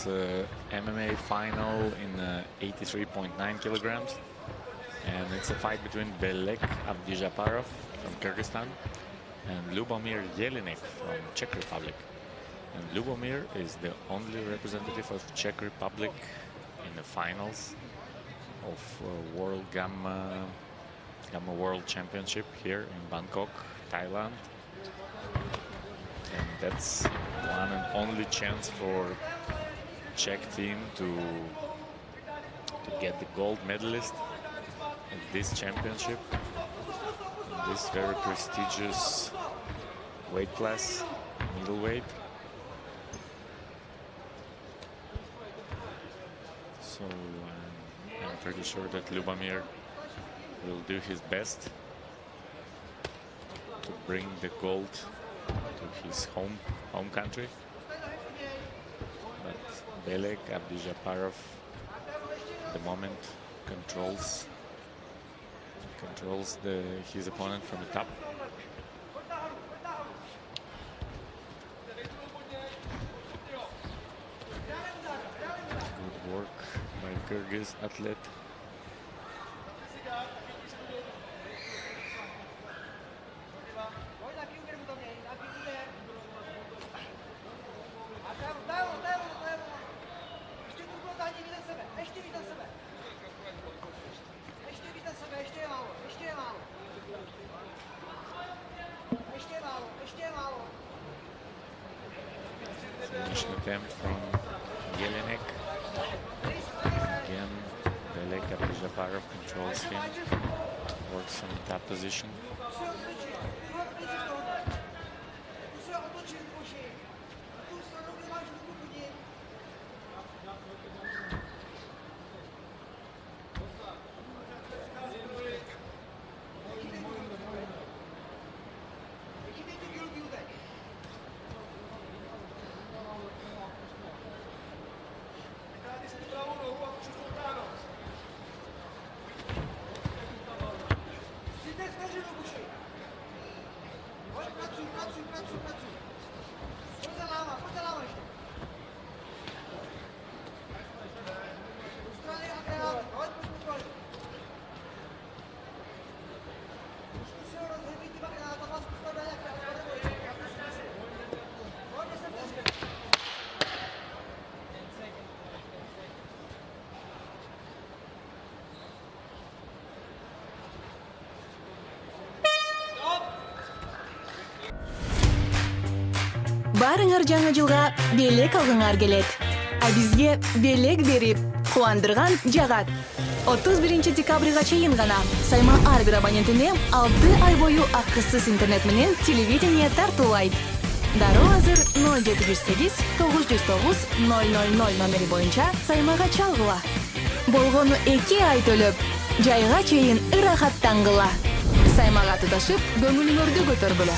It's a MMA final in 83.9 kilograms. And it's a fight between Belek Abdijaparov from Kyrgyzstan and Lubomir Jelinek from Czech Republic. And Lubomir is the only representative of Czech Republic in the finals of World Gamma World Championship here in Bangkok, Thailand. And that's one and only chance for Czech team to get the gold medalist at this championship, in this very prestigious weight class, middleweight. So I'm pretty sure that Lubomir will do his best to bring the gold to his home country. But Belek Abdijaparov at the moment controls his opponent from the top. Good work by Kyrgyz athlete. Finish attempt from Jelinek. Again, Belek Abdijaparov controls him, works on the top position. Барыңар жаңа жылға белек алғыңар келет. А бізге белек беріп, қуандырған жағат. 31 декабрьға чейін ғана сайма арбир абонентіне 6 ай бойы ақысыз интернет менен телевидение тартуулайт. Дароо азыр 0708 909 000 номери боюнча саймага чалгыла. Болгону 2 ай төлөп, жайга чейин ырахаттангыла. Саймага туташып, көңүлүңөрдү көтөргүлө.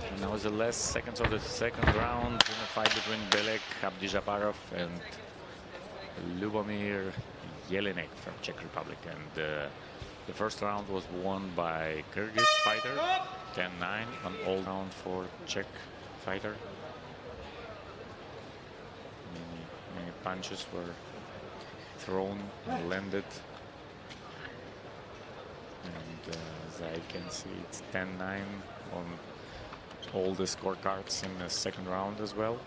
And that was the last seconds of the second round in a fight between Belek Abdijaparov and Lubomir Jelinek from Czech Republic. And the first round was won by Kyrgyz fighter, 10-9, an all round for Czech fighter. Many punches were thrown and landed. And as I can see, it's 10-9 on all the scorecards in the second round as well.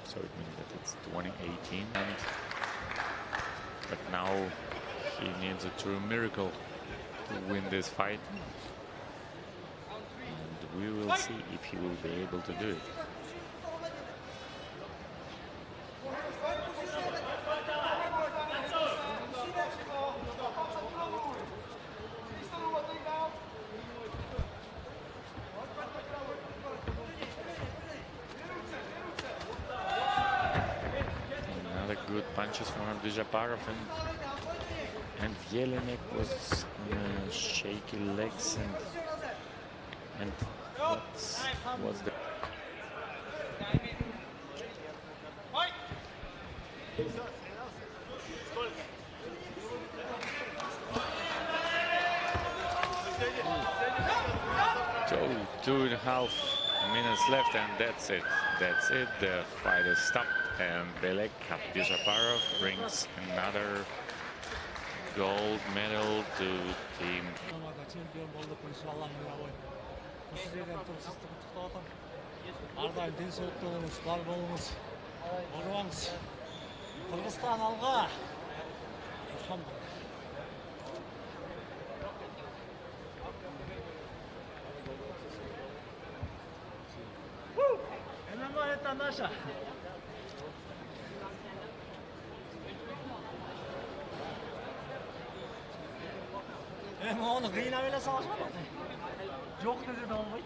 So it means that it's 2018. But now he needs a true miracle to win this fight. And we will see if he will be able to do it. Good punches from Abdijaparov, and Jelinek was shaky legs, and what's the so 2.5 minutes left, and that's it. The fight is stopped. And Belek Abdijaparov brings another gold medal to team. Onu kıyına savaşma. Yok dedi de olmayı.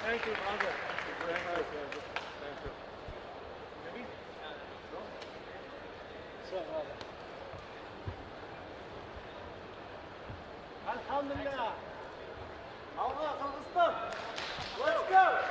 Thank you, brother. Elhamdülillah. Allah Kırgızistan. Let's go.